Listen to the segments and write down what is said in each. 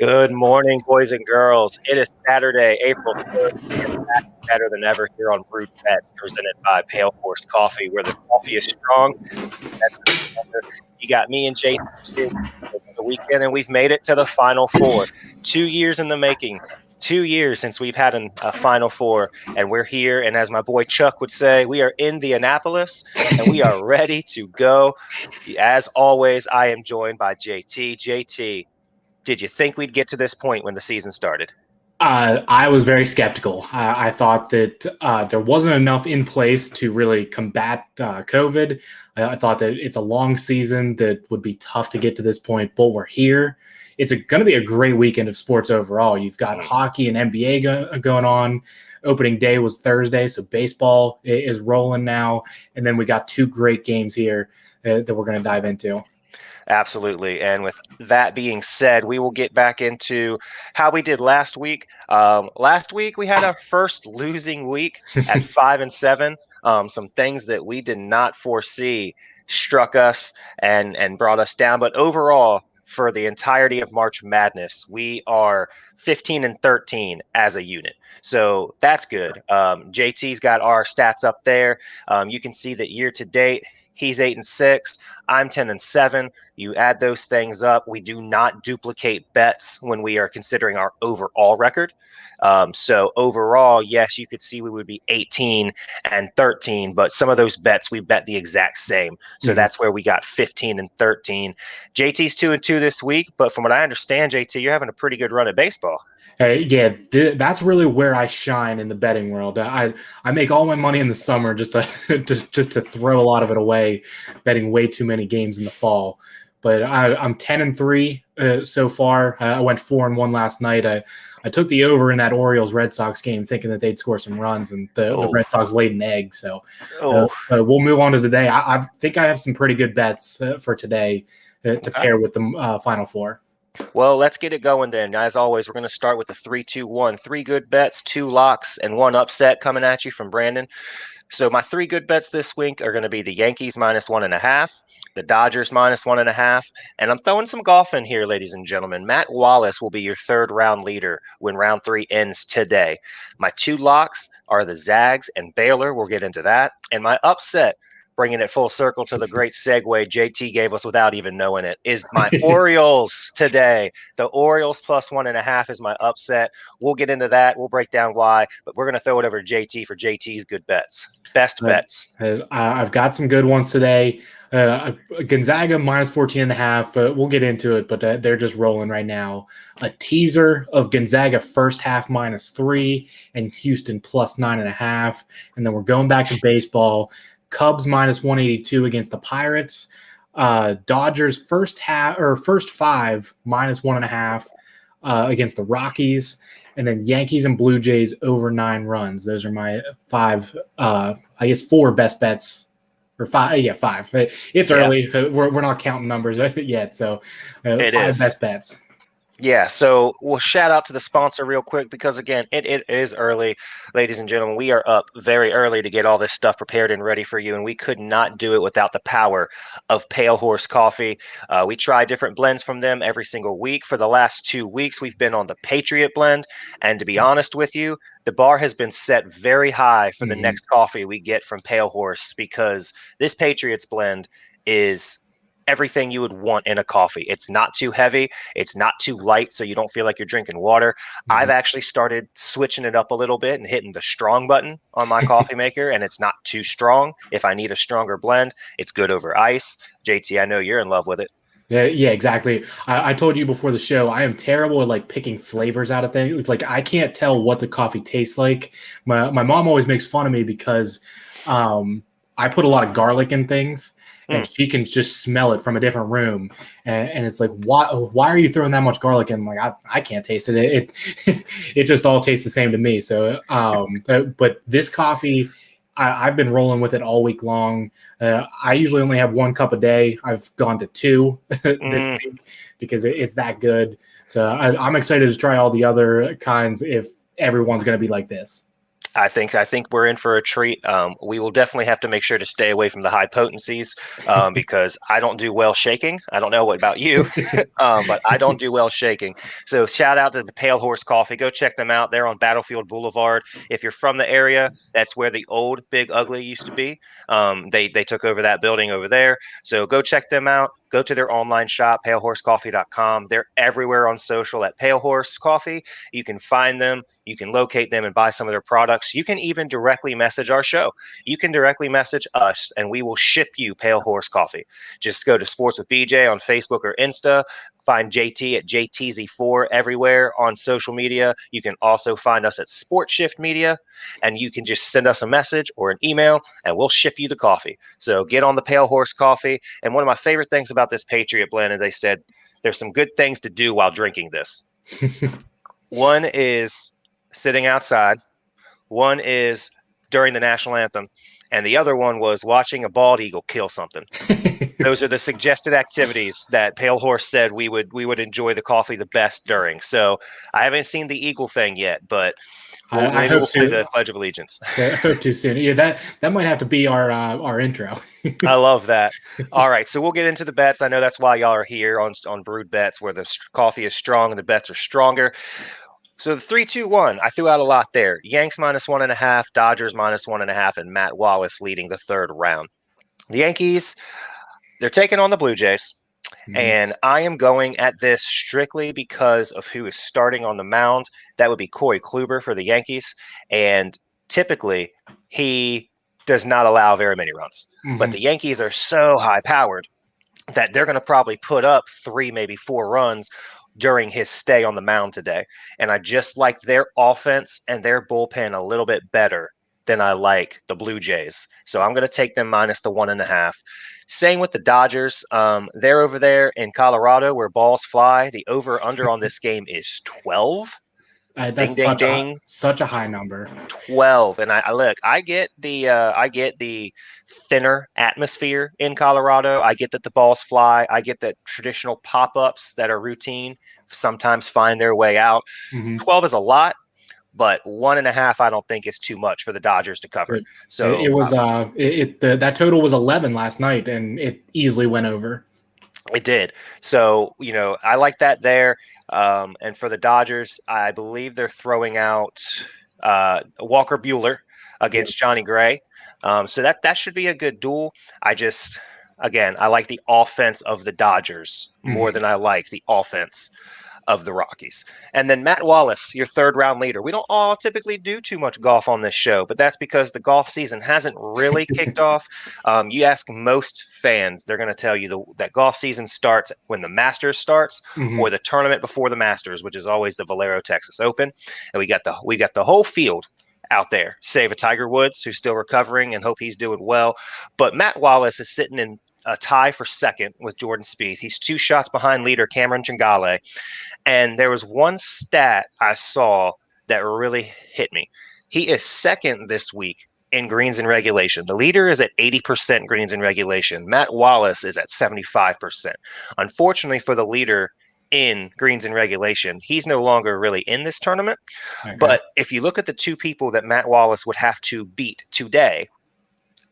Good morning, boys and girls. It is Saturday, April 3rd. We are back better than ever here on Brewed Bets, presented by Pale Horse Coffee, where the coffee is strong. You got me and Jason here for the weekend, and we've made it to the Final Four. 2 years in the making. 2 years since we've had a Final Four, and we're here. And as my boy Chuck would say, we are in the Annapolis, and we are ready to go. As always, I am joined by JT. JT, did you think we'd get to this point when the season started? I was very skeptical. I thought that there wasn't enough in place to really combat COVID. I thought that it's a long season that would be tough to get to this point, but we're here. It's going to be a great weekend of sports overall. You've got hockey and NBA going on. Opening day was Thursday, so baseball is rolling now. And then we got two great games here that we're going to dive into. Absolutely. And with that being said, we will get back into how we did last week. Last week, we had our first losing week at 5-7. Some things that we did not foresee struck us and brought us down. But overall, for the entirety of March Madness, we are 15-13 as a unit. So that's good. JT's got our stats up there. You can see that year to date, he's 8-6. I'm 10-7. You add those things up. We do not duplicate bets when we are considering our overall record. So overall, yes, you could see we would be 18-13, but some of those bets we bet the exact same. So that's where we got 15-13. JT's 2-2 this week, but from what I understand, JT, you're having a pretty good run at baseball. That's really where I shine in the betting world. I make all my money in the summer just to throw a lot of it away, betting way too many games in the fall. But I'm 10-3 so far. I went 4-1 last night. I took the over in that Orioles Red Sox game, thinking that they'd score some runs, and the Red Sox laid an egg. So we'll move on to today. I think I have some pretty good bets for today to pair with the Final Four. Well, let's get it going then. As always, we're going to start with the 3-2-1. 3 good bets, 2 locks, and 1 upset coming at you from Brandon. So my 3 good bets this week are going to be the Yankees -1.5, the Dodgers -1.5, and I'm throwing some golf in here, ladies and gentlemen. Matt Wallace will be your 3rd round leader when round 3 ends today. My 2 locks are the Zags and Baylor. We'll get into that. And my upset, bringing it full circle to the great segue JT gave us without even knowing it, is my Orioles today. The Orioles +1.5 is my upset. We'll get into that. We'll break down why, but we're going to throw it over to JT for JT's good bets. Best bets. I've got some good ones today. Gonzaga -14.5. We'll get into it, but they're just rolling right now. A teaser of Gonzaga first half -3 and Houston +9.5. And then we're going back to baseball. Cubs -182 against the Pirates. Dodgers first 5 -1.5 against the Rockies, and then Yankees and Blue Jays over 9 runs. Those are my 5, 4 best bets. Or 5, 5. It's early. We're not counting numbers yet, so 5 best bets. Yeah, so we'll shout out to the sponsor real quick because, again, it is early. Ladies and gentlemen, we are up very early to get all this stuff prepared and ready for you, and we could not do it without the power of Pale Horse Coffee. We try different blends from them every single week. For the last 2 weeks, we've been on the Patriot blend, and to be honest with you, the bar has been set very high for the next coffee we get from Pale Horse because this Patriots blend is everything you would want in a coffee. It's not too heavy. It's not too light, so you don't feel like you're drinking water. I've actually started switching it up a little bit and hitting the strong button on my coffee maker, and it's not too strong. If I need a stronger blend, it's good over ice. JT, I know you're in love with it. Yeah, exactly. I told you before the show, I am terrible at like picking flavors out of things. It's like I can't tell what the coffee tastes like. My mom always makes fun of me because I put a lot of garlic in things. And she can just smell it from a different room, and it's like, why are you throwing that much garlic in? I'm like, I can't taste it. It just all tastes the same to me. So, but this coffee, I've been rolling with it all week long. I usually only have 1 cup a day. I've gone to 2 this week because it's that good. So I'm excited to try all the other kinds if everyone's going to be like this. I think we're in for a treat. We will definitely have to make sure to stay away from the high potencies because I don't do well shaking. I don't know what about you, but I don't do well shaking. So shout out to the Pale Horse Coffee. Go check them out. They're on Battlefield Boulevard. If you're from the area, that's where the old Big Ugly used to be. They took over that building over there. So go check them out. Go to their online shop, palehorsecoffee.com. They're everywhere on social at Pale Horse Coffee. You can find them, you can locate them and buy some of their products. You can even directly message our show. You can directly message us and we will ship you Pale Horse Coffee. Just go to Sports with BJ on Facebook or Insta. Find JT at JTZ4 everywhere on social media. You can also find us at Sport Shift Media, and you can just send us a message or an email and we'll ship you the coffee. So get on the Pale Horse Coffee. And one of my favorite things about this Patriot blend is they said there's some good things to do while drinking this. One is sitting outside. One is during the national anthem. And the other one was watching a bald eagle kill something. Those are the suggested activities that Pale Horse said we would enjoy the coffee the best during. So I haven't seen the eagle thing yet, but I maybe hope we'll play so. the Pledge of Allegiance. I hope too soon. Yeah, that might have to be our intro. I love that. All right, so we'll get into the bets. I know that's why y'all are here on Brewed Bets, where the coffee is strong and the bets are stronger. So the 3-2-1, I threw out a lot there. Yanks -1.5, Dodgers -1.5, and Matt Wallace leading the third round. The Yankees, they're taking on the Blue Jays. And I am going at this strictly because of who is starting on the mound. That would be Corey Kluber for the Yankees. And typically, he does not allow very many runs. But the Yankees are so high-powered that they're going to probably put up 3, maybe 4 runs during his stay on the mound today. And I just like their offense and their bullpen a little bit better than I like the Blue Jays. So I'm going to take them -1.5. Same with the Dodgers. They're over there in Colorado where balls fly. The over-under on this game is 12. That's ding, ding, such a high number. 12. And I look, I get the thinner atmosphere in Colorado. I get that the balls fly. I get that traditional pop-ups that are routine sometimes find their way out. 12 is a lot, but 1.5 I don't think is too much for the Dodgers to cover. So it was that total was 11 last night, and it easily went over. It did. So I like that there. And for the Dodgers, I believe they're throwing out Walker Buehler against Johnny Gray. So that should be a good duel. I like the offense of the Dodgers more than I like the offense of the Rockies. And then Matt Wallace, your third round leader. We don't all typically do too much golf on this show, but that's because the golf season hasn't really kicked off. You ask most fans, they're going to tell you that golf season starts when the Masters starts or the tournament before the Masters, which is always the Valero Texas Open. And we got the whole field out there, save a Tiger Woods who's still recovering and hope he's doing well. But Matt Wallace is sitting in a tie for second with Jordan Spieth. He's 2 shots behind leader Cameron Chingale. And there was one stat I saw that really hit me. He is second this week in greens in regulation. The leader is at 80% greens in regulation. Matt Wallace is at 75%. Unfortunately for the leader in greens in regulation, he's no longer really in this tournament. Okay. But if you look at the 2 people that Matt Wallace would have to beat today,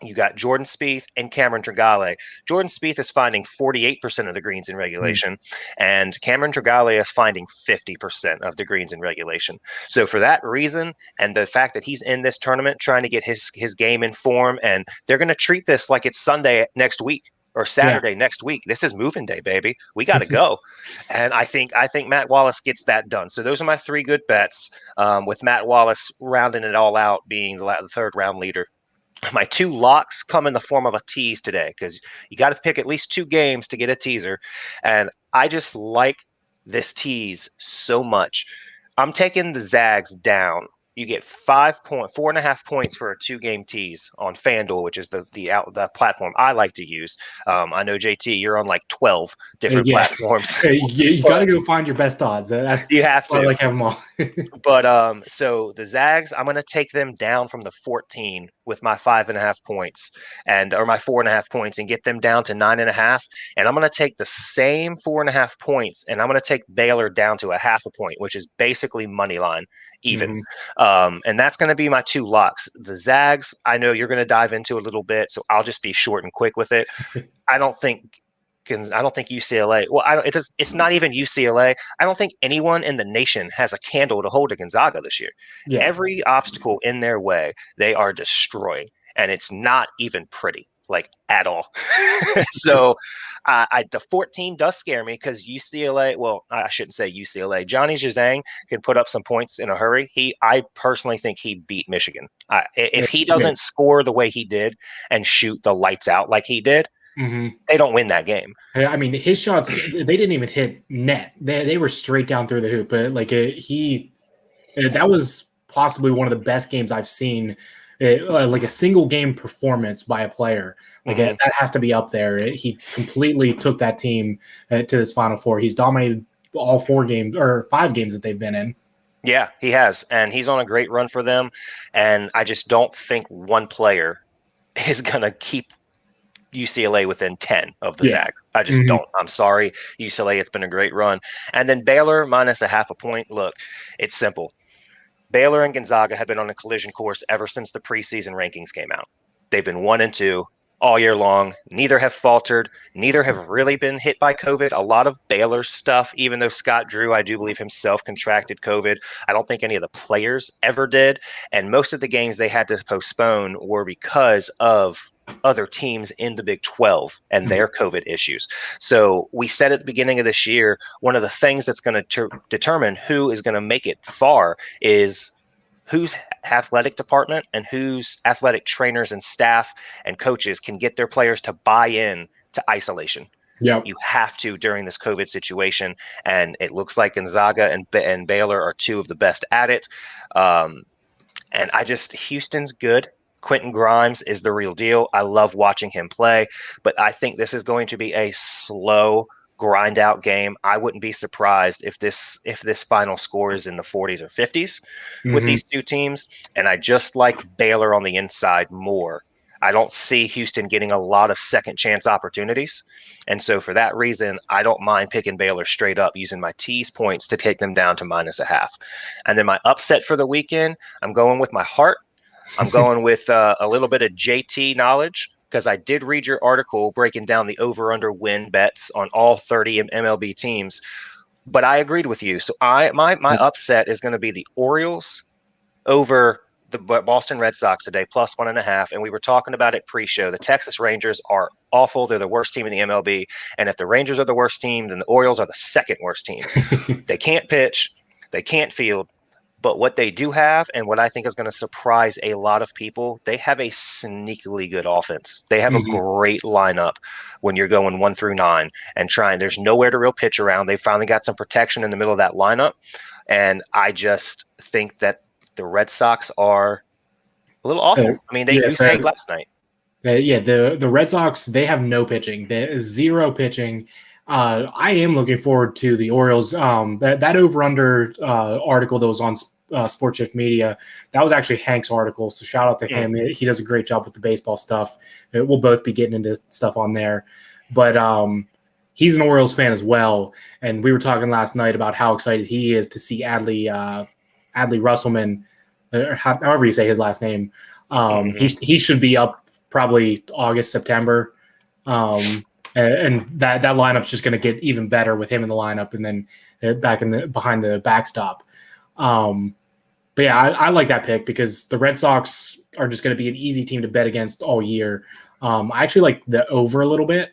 you got Jordan Spieth and Cameron Chingale. Jordan Spieth is finding 48% of the greens in regulation, and Cameron Chingale is finding 50% of the greens in regulation. So for that reason, and the fact that he's in this tournament trying to get his game in form, and they're going to treat this like it's Sunday next week or Saturday next week. This is moving day, baby. We got to go. And I think Matt Wallace gets that done. So those are my 3 good bets, with Matt Wallace rounding it all out, being the third round leader. My 2 locks come in the form of a tease today because you got to pick at least 2 games to get a teaser. And I just like this tease so much. I'm taking the Zags down. You get 4.5 points for a 2-game tease on FanDuel, which is the platform I like to use. I know, JT, you're on like 12 different platforms. You got to go find your best odds. You have to. I like have them all. But so the Zags, I'm gonna take them down from the 14 with my 5.5 points or my 4.5 points and get them down to 9.5. And I'm gonna take the same 4.5 points and I'm gonna take Baylor down to a 0.5 point, which is basically money line even. Mhm. And that's gonna be my two locks. The Zags, I know you're gonna dive into a little bit, so I'll just be short and quick with it. I don't think UCLA. Well, it's not even UCLA. I don't think anyone in the nation has a candle to hold to Gonzaga this year. Yeah. Every obstacle in their way, they are destroying, and it's not even pretty, like at all. So, the 14 does scare me because UCLA. Well, I shouldn't say UCLA. Johnny Juzang can put up some points in a hurry. I personally think he beat Michigan. If he Yeah. doesn't score the way he did and shoot the lights out like he did, Mhm. they don't win that game. I mean, his shots, they didn't even hit net. They were straight down through the hoop. But like that was possibly one of the best games I've seen. Like a single game performance by a player, like Mm-hmm. that has to be up there. He completely took that team to this Final Four. He's dominated all 4 games or 5 games that they've been in. Yeah, he has, and he's on a great run for them. And I just don't think one player is gonna keep UCLA within 10 of the Yeah. Zags. I just Mhm. don't. I'm sorry, UCLA. It's been a great run. And then Baylor minus a 0.5 point. Look, it's simple. Baylor and Gonzaga have been on a collision course ever since the preseason rankings came out. They've been 1-2 all year long. Neither have faltered. Neither have really been hit by COVID. A lot of Baylor stuff, even though Scott Drew, I do believe himself contracted COVID. I don't think any of the players ever did. And most of the games they had to postpone were because of other teams in the Big 12 and their COVID issues. So we said at the beginning of this year, one of the things that's going to determine who is going to make it far is whose athletic department and whose athletic trainers and staff and coaches can get their players to buy in to isolation. Yep. You have to during this COVID situation, and it looks like Gonzaga and Baylor are two of the best at it. And Houston's good. Quentin Grimes is the real deal. I love watching him play, but I think this is going to be a slow grind out game. I wouldn't be surprised if this final score is in the 40s or 50s with Mhm. these two teams. And I just like Baylor on the inside more. I don't see Houston getting a lot of second chance opportunities. And so for that reason, I don't mind picking Baylor straight up using my tease points to take them down to minus a half. And then my upset for the weekend, I'm going with my heart. I'm going with a little bit of JT knowledge because I did read your article breaking down the over-under win bets on all 30 MLB teams. But I agreed with you. So my upset is going to be the Orioles over the Boston Red Sox today, plus 1.5. And we were talking about it pre-show. The Texas Rangers are awful. They're the worst team in the MLB. And if the Rangers are the worst team, then the Orioles are the second worst team. They can't pitch. They can't field. But what they do have, and what I think is going to surprise a lot of people, they have a sneakily good offense. They have a Mhm. great lineup when you're going 1 through 9 and trying. There's nowhere to real pitch around. They finally got some protection in the middle of that lineup. And I just think that the Red Sox are a little awful. I mean, they Yeah. goose egg last night. Yeah, the Red Sox, they have no pitching. There is zero pitching. I am looking forward to the Orioles. That over under article that was on Sports Shift Media, that was actually Hank's article. So shout out to him. He does a great job with the baseball stuff. We'll both be getting into stuff on there, but he's an Orioles fan as well. And we were talking last night about how excited he is to see Adley Russelman, or however you say his last name. He should be up probably August, September. And that lineup's just going to get even better with him in the lineup and then behind the backstop. But yeah, I like that pick because the Red Sox are just going to be an easy team to bet against all year. I actually like the over a little bit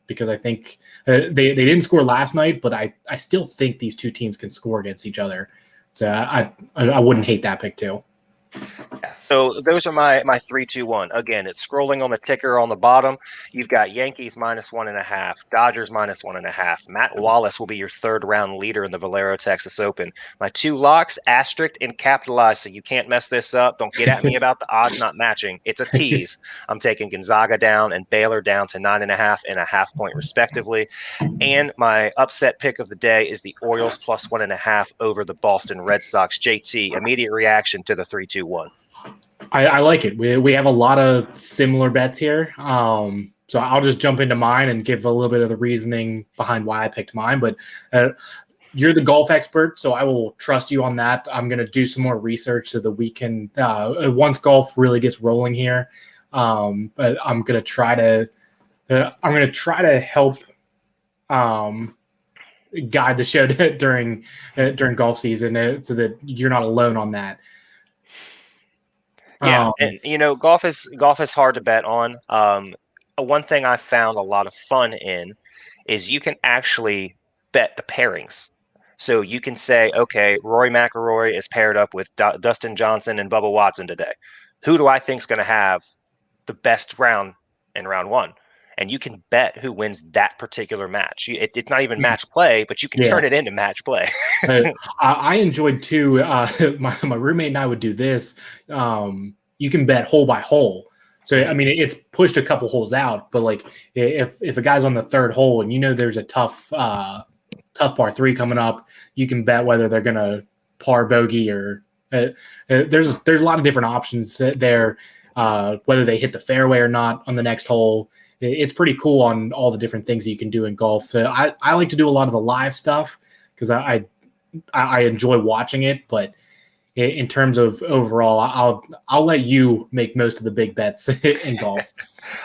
because I think they didn't score last night, but I still think these two teams can score against each other. So I wouldn't hate that pick too. So those are my 3-2-1. Again, it's scrolling on the ticker on the bottom. You've got Yankees -1.5, Dodgers -1.5. Matt Wallace will be your third round leader in the Valero Texas Open. My two locks, asterisk and capitalized, so you can't mess this up. Don't get at me about the odds not matching. It's a tease. I'm taking Gonzaga down and Baylor down to 9.5 and a half point respectively. And my upset pick of the day is the Orioles +1.5 over the Boston Red Sox. JT, immediate reaction to the 3-2-1. I like it. We have a lot of similar bets here. So I'll just jump into mine and give a little bit of the reasoning behind why I picked mine. But you're the golf expert, so I will trust you on that. I'm going to do some more research so that we can, once golf really gets rolling here, but I'm going to try to help guide the show during golf season so that you're not alone on that. Yeah, and golf is hard to bet on. One thing I found a lot of fun in is you can actually bet the pairings. So you can say, okay, Rory McIlroy is paired up with Dustin Johnson and Bubba Watson today. Who do I think is going to have the best round in round one? And you can bet who wins that particular match. It's not even match play, but you can turn it into match play. I enjoyed too. My roommate and I would do this. You can bet hole by hole. So I mean, it's pushed a couple holes out, but like if a guy's on the third hole and there's a tough par three coming up, you can bet whether they're gonna par bogey or there's a lot of different options there. Whether they hit the fairway or not on the next hole. It's pretty cool on all the different things that you can do in golf. So I like to do a lot of the live stuff because I enjoy watching it, but in terms of overall, I'll let you make most of the big bets in golf.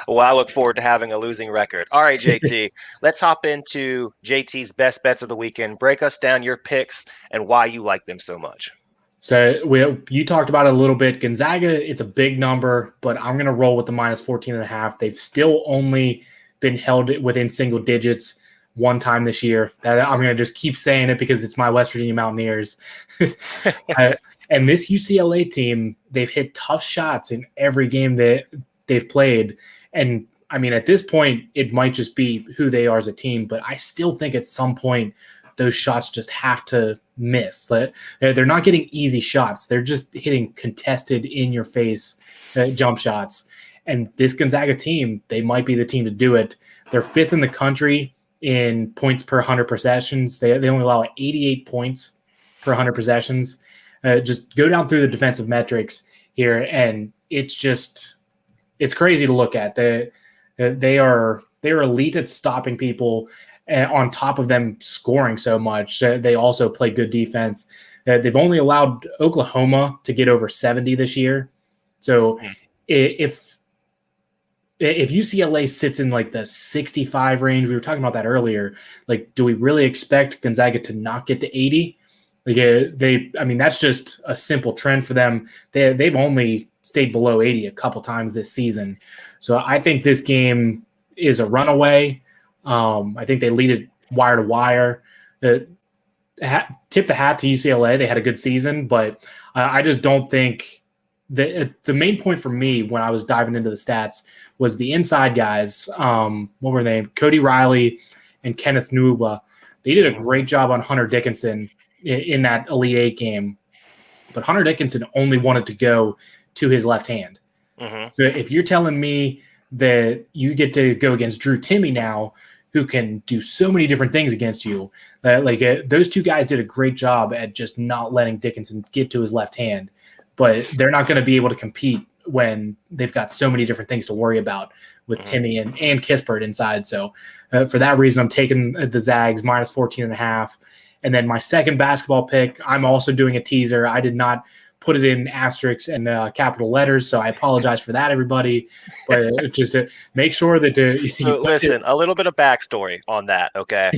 Well, I look forward to having a losing record. All right, JT, let's hop into JT's best bets of the weekend. Break us down your picks and why you like them so much. So you talked about it a little bit. Gonzaga, it's a big number, but I'm going to roll with the -14.5. They've still only been held within single digits one time this year. I'm going to just keep saying it because it's my West Virginia Mountaineers. And this UCLA team, they've hit tough shots in every game that they've played. And I mean, at this point, it might just be who they are as a team, but I still think at some point those shots just have to miss. They're not getting easy shots. They're just hitting contested in-your-face jump shots. And this Gonzaga team, they might be the team to do it. They're fifth in the country in points per 100 possessions. They only allow 88 points per 100 possessions. Just go down through the defensive metrics here, and it's crazy to look at. They're elite at stopping people. On top of them scoring so much, they also play good defense. They've only allowed Oklahoma to get over 70 this year. So if UCLA sits in like the 65 range, we were talking about that earlier, like, do we really expect Gonzaga to not get to 80? Like that's just a simple trend for them. They've only stayed below 80 a couple times this season. So I think this game is a runaway. I think they lead it wire to wire. Tip the hat to UCLA. They had a good season, but I just don't think the main point for me when I was diving into the stats was the inside guys. What were they? Cody Riley and Kenneth Nwuba. They did a great job on Hunter Dickinson in that Elite Eight game, but Hunter Dickinson only wanted to go to his left hand. So if you're telling me that you get to go against Drew Timme now, who can do so many different things against you, those two guys did a great job at just not letting Dickinson get to his left hand, but they're not going to be able to compete when they've got so many different things to worry about with Timme and Kispert inside. So for that reason, I'm taking the Zags -14.5. And then my second basketball pick, I'm also doing a teaser. I did not put it in asterisks and capital letters, so I apologize for that, everybody. But just to make sure that listen, a little bit of backstory on that, okay?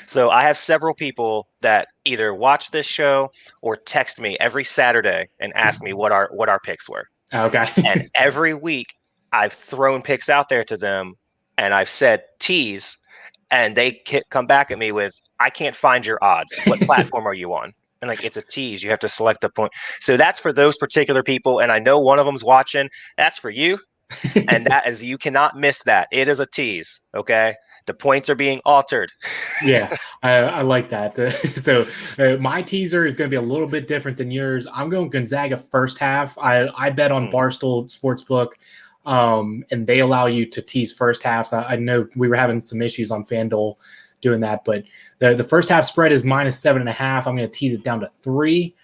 So I have several people that either watch this show or text me every Saturday and ask me what our picks were. Okay. And every week I've thrown picks out there to them, and I've said tease, and they come back at me with, "I can't find your odds. What platform are you on?" And like it's a tease. You have to select a point. So that's for those particular people. And I know one of them's watching. That's for you. And that is, you cannot miss that. It is a tease. Okay. The points are being altered. Yeah, I like that. So my teaser is going to be a little bit different than yours. I'm going Gonzaga first half. I bet on Barstool Sportsbook, and they allow you to tease first halves. I know we were having some issues on FanDuel doing that, but the first half spread is -7.5. I'm going to tease it down to 3.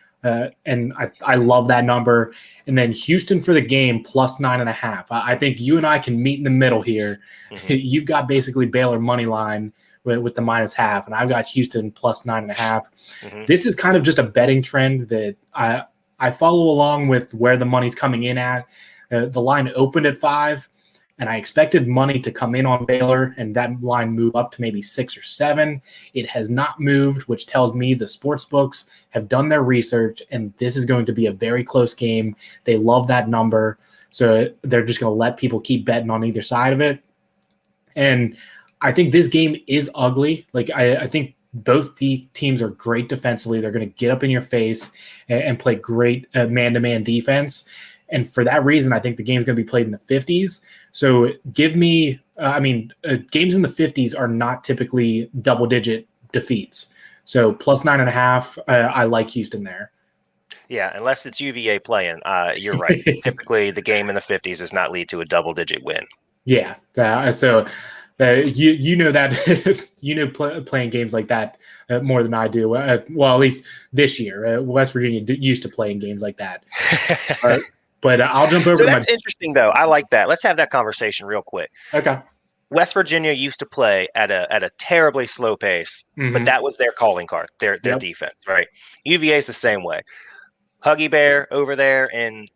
And I love that number. And then Houston for the game +9.5. I think you and I can meet in the middle here. Mm-hmm. You've got basically Baylor money line with the -0.5, and I've got Houston +9.5. Mm-hmm. This is kind of just a betting trend that I follow along with where the money's coming in at. The line opened at 5. And I expected money to come in on Baylor and that line move up to maybe 6 or 7. It has not moved, which tells me the sports books have done their research, and this is going to be a very close game. They love that number, so they're just going to let people keep betting on either side of it. And I think this game is ugly. Like I think both teams are great defensively. They're going to get up in your face and play great man-to-man defense. And for that reason, I think the game is going to be played in the 50s. So give me, games in the 50s are not typically double-digit defeats. So +9.5, I like Houston there. Yeah, unless it's UVA playing, you're right. Typically, the game in the 50s does not lead to a double-digit win. Yeah, so you know that playing games like that more than I do. Well, at least this year, West Virginia used to playing games like that. But I'll jump over. So that's interesting, though. I like that. Let's have that conversation real quick. Okay. West Virginia used to play at a terribly slow pace, but that was their calling card, their defense, right? UVA is the same way. Huggy Bear over there in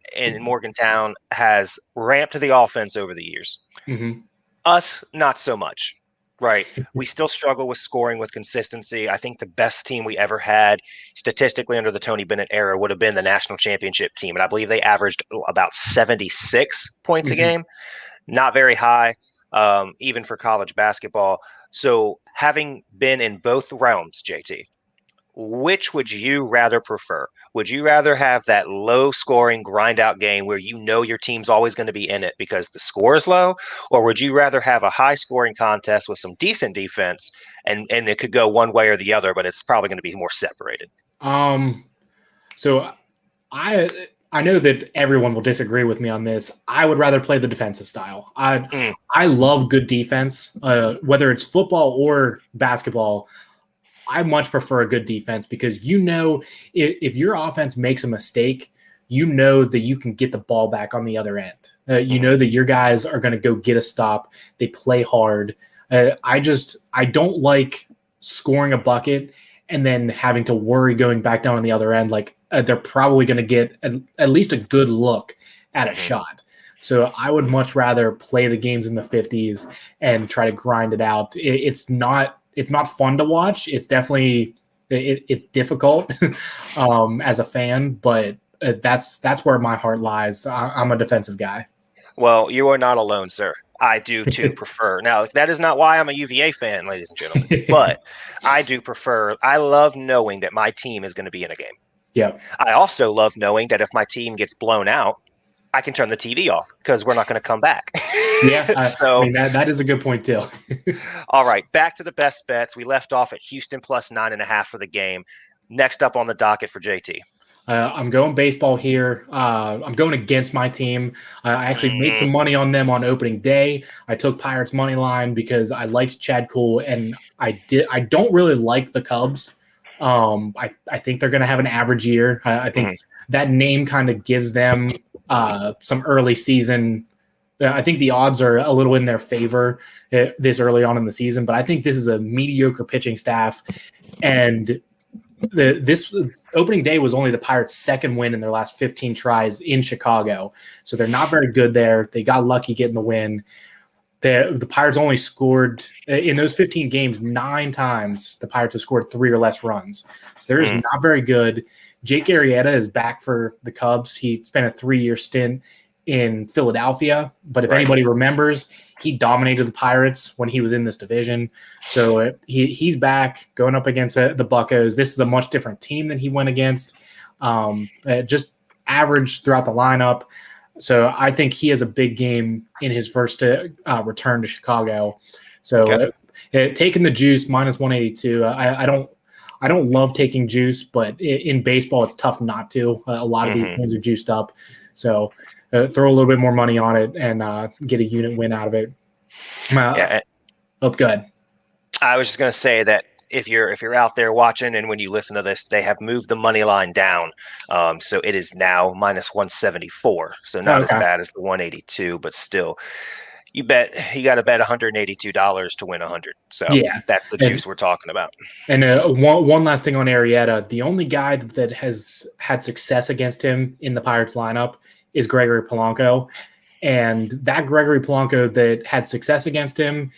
Morgantown has ramped the offense over the years. Mm-hmm. Us, not so much. Right. We still struggle with scoring with consistency. I think the best team we ever had statistically under the Tony Bennett era would have been the national championship team. And I believe they averaged about 76 points a game. Not very high, even for college basketball. So having been in both realms, JT, which would you rather prefer? Would you rather have that low scoring grind out game where you know your team's always going to be in it because the score is low? Or would you rather have a high scoring contest with some decent defense and it could go one way or the other, but it's probably going to be more separated? So I know that everyone will disagree with me on this. I would rather play the defensive style. I love good defense, whether it's football or basketball. I much prefer a good defense because if your offense makes a mistake, you know that you can get the ball back on the other end. You know that your guys are going to go get a stop. They play hard. I don't like scoring a bucket and then having to worry going back down on the other end. Like they're probably going to get at least a good look at a shot. So I would much rather play the games in the 50s and try to grind it out. It's not fun to watch. It's definitely it's difficult as a fan, but that's where my heart lies. I'm a defensive guy. Well, you are not alone, sir. I do too prefer. Now, that is not why I'm a UVA fan, ladies and gentlemen, but I do prefer. I love knowing that my team is going to be in a game. Yeah. I also love knowing that if my team gets blown out, I can turn the TV off because we're not going to come back. Yeah, so that is a good point too. All right, back to the best bets. We left off at Houston +9.5 for the game. Next up on the docket for JT. I'm going baseball here. I'm going against my team. I actually made some money on them on opening day. I took Pirates money line because I liked Chad Kuhl, and I don't really like the Cubs. I think they're going to have an average year. I think that name kind of gives them some early season. I think the odds are a little in their favor this early on in the season, but I think this is a mediocre pitching staff, and this opening day was only the Pirates' second win in their last 15 tries in Chicago, so they're not very good there. They got lucky getting the win. The Pirates only scored in those 15 games 9 times. The Pirates have scored 3 or less runs, so they're just not very good. Jake Arrieta is back for the Cubs. He spent a 3-year stint in Philadelphia. But if Right. anybody remembers, he dominated the Pirates when he was in this division. So he's back going up against the Buccos. This is a much different team than he went against. Just average throughout the lineup. So I think he has a big game in his first return to Chicago. So taking the juice minus 182. I don't love taking juice, but in baseball it's tough not to. A lot of these games are juiced up. So throw a little bit more money on it and get a unit win out of it. Good. I was just going to say that if you're out there watching and when you listen to this, they have moved the money line down. So it is now minus 174. So not as bad as the 182, but still you got to bet $182 to win 100. So that's the juice we're talking about. And one last thing on Arrieta, the only guy that has had success against him in the Pirates lineup is Gregory Polanco. And that Gregory Polanco that had success against him,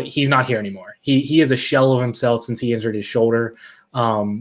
he's not here anymore. He is a shell of himself since he injured his shoulder.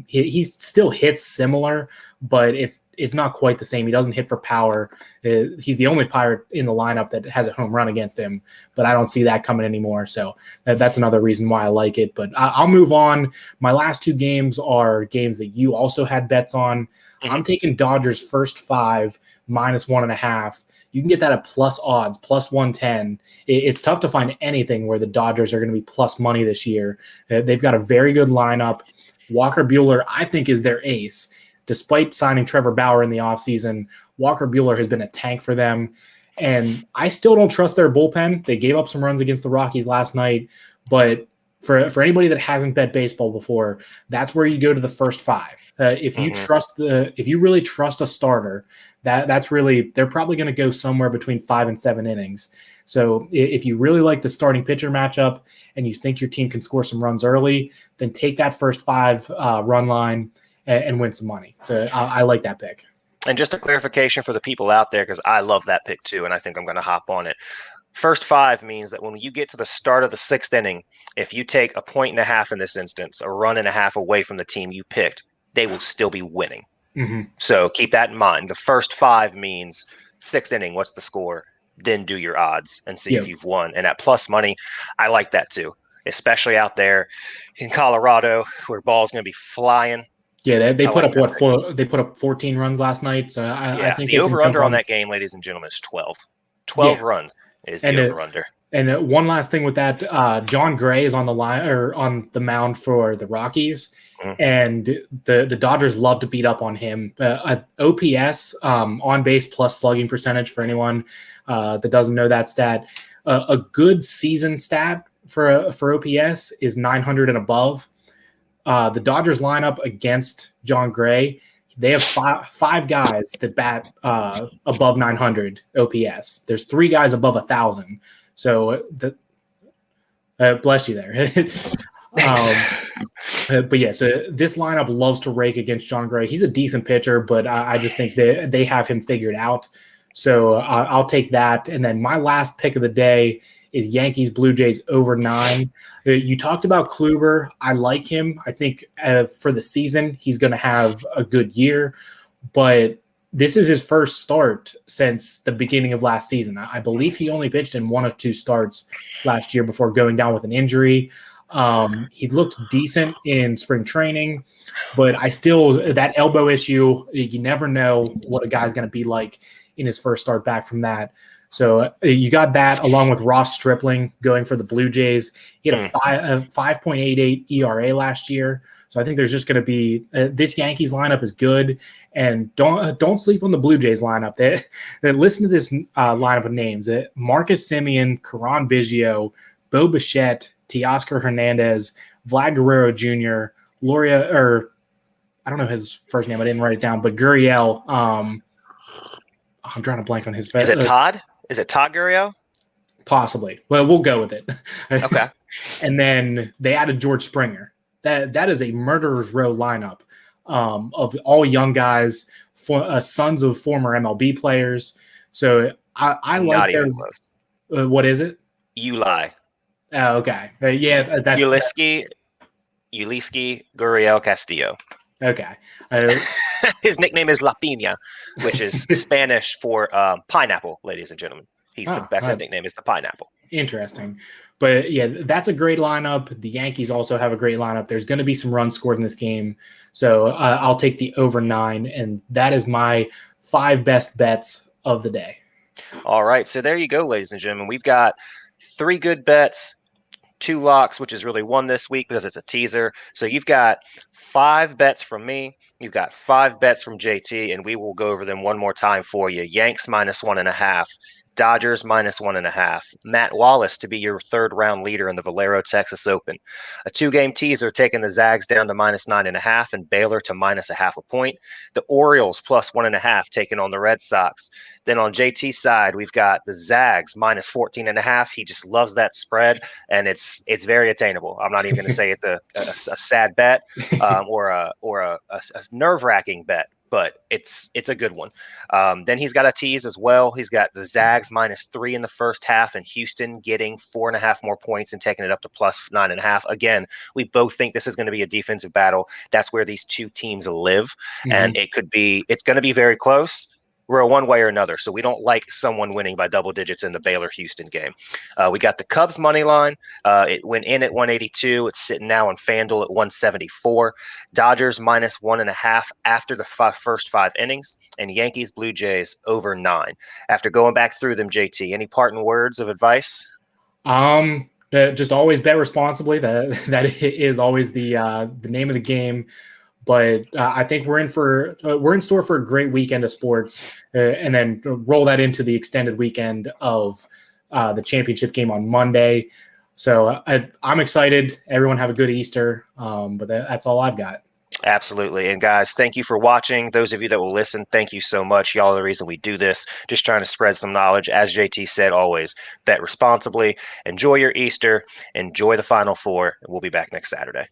He still hits similar, but it's not quite the same. He doesn't hit for power. He's the only Pirate in the lineup that has a home run against him, but I don't see that coming anymore. So that's another reason why I like it. But I'll move on. My last two games are games that you also had bets on. I'm taking Dodgers first 5 minus 1.5. You can get that at plus odds, plus 110. It's tough to find anything where the Dodgers are going to be plus money this year. They've got a very good lineup. Walker Buehler, I think, is their ace. Despite signing Trevor Bauer in the offseason, Walker Buehler has been a tank for them. And I still don't trust their bullpen. They gave up some runs against the Rockies last night. But for anybody that hasn't bet baseball before, that's where you go to the first 5. If you really trust a starter, that's really, they're probably going to go somewhere between 5 and 7 innings. So if you really like the starting pitcher matchup and you think your team can score some runs early, then take that first 5 run line and win some money. So I like that pick. And just a clarification for the people out there, because I love that pick too, and I think I'm going to hop on it. First 5 means that when you get to the start of the 6th inning, if you take a 1.5 in this instance, a run and a half away from the team you picked, they will still be winning. So keep that in mind. The first 5 means 6th inning, what's the score? Then do your odds and see if you've won. And at plus money, I like that too, especially out there in Colorado where ball's going to be flying. Yeah, they put up they put up 14 runs last night. So I think the over-under on that game, ladies and gentlemen, is 12. 12 runs is the over-under. And one last thing with that, John Gray is on the line or on the mound for the Rockies, and the Dodgers love to beat up on him. OPS, on base plus slugging percentage, for anyone that doesn't know that stat, a good season stat for OPS is 900 and above. The Dodgers lineup against John Gray, they have five guys that bat above 900 OPS. There's 3 guys above 1,000. So bless you there. But yeah, so this lineup loves to rake against John Gray. He's a decent pitcher, but I just think they have him figured out. So I'll take that. And then my last pick of the day is Yankees Blue Jays over 9. You talked about Kluber. I like him. I think for the season, he's going to have a good year. But this is his first start since the beginning of last season. I believe he only pitched in 1 of 2 starts last year before going down with an injury. He looked decent in spring training, but that elbow issue, you never know what a guy's going to be like in his first start back from that. So you got that along with Ross Stripling going for the Blue Jays. He had a 5.88 ERA last year. So I think there's just going to be this Yankees lineup is good, and don't sleep on the Blue Jays lineup. Listen to this lineup of names: Marcus Semien, Karan Biggio, Bo Bichette, Teoscar Hernandez, Vlad Guerrero Jr., I don't know his first name. I didn't write it down, but Gurriel. I'm trying to blank on his face. Is it Todd? Is it Todd Gurriel? Possibly. Well, we'll go with it. Okay. And then they added George Springer. That is a murderer's row lineup of all young guys, sons of former MLB players. So I like not even close. What is it? You lie. Oh, okay. Yeah. Uliski, Gurriel, Castillo. Okay. His nickname is La Piña, which is Spanish for pineapple, ladies and gentlemen. That's his nickname is the pineapple. Interesting. But yeah, that's a great lineup. The Yankees also have a great lineup. There's going to be some runs scored in this game. So I'll take the over 9. And that is my 5 best bets of the day. All right. So there you go, ladies and gentlemen. We've got 3 good bets, 2 locks, which is really 1 this week because it's a teaser. So you've got 5 bets from me. You've got 5 bets from JT, and we will go over them one more time for you. Yanks -1.5. Dodgers -1.5. Matt Wallace to be your 3rd round leader in the Valero Texas Open. A 2-game teaser taking the Zags down to -9.5 and Baylor to -0.5 point. The Orioles +1.5 taking on the Red Sox. Then on JT's side, we've got the Zags -14.5. He just loves that spread, and it's very attainable. I'm not even going to say it's a sad bet or a nerve-wracking bet, but it's a good one. Then he's got a tease as well. He's got the Zags -3 in the first half and Houston getting 4.5 more points and taking it up to +9.5. Again, we both think this is going to be a defensive battle. That's where these 2 teams live, and it's going to be very close. We're a one way or another, so we don't like someone winning by double digits in the Baylor-Houston game. We got the Cubs money line. It went in at 182. It's sitting now on FanDuel at 174. Dodgers -1.5 after the first 5 innings, and Yankees Blue Jays over 9. After going back through them, JT, any parting words of advice? Just always bet responsibly. That is always the name of the game. But I think we're in store for a great weekend of sports, and then roll that into the extended weekend of the championship game on Monday. So I'm excited. Everyone have a good Easter. But that's all I've got. Absolutely. And guys, thank you for watching. Those of you that will listen, thank you so much. Y'all are the reason we do this. Just trying to spread some knowledge. As JT said, always bet responsibly. Enjoy your Easter. Enjoy the Final Four. And we'll be back next Saturday.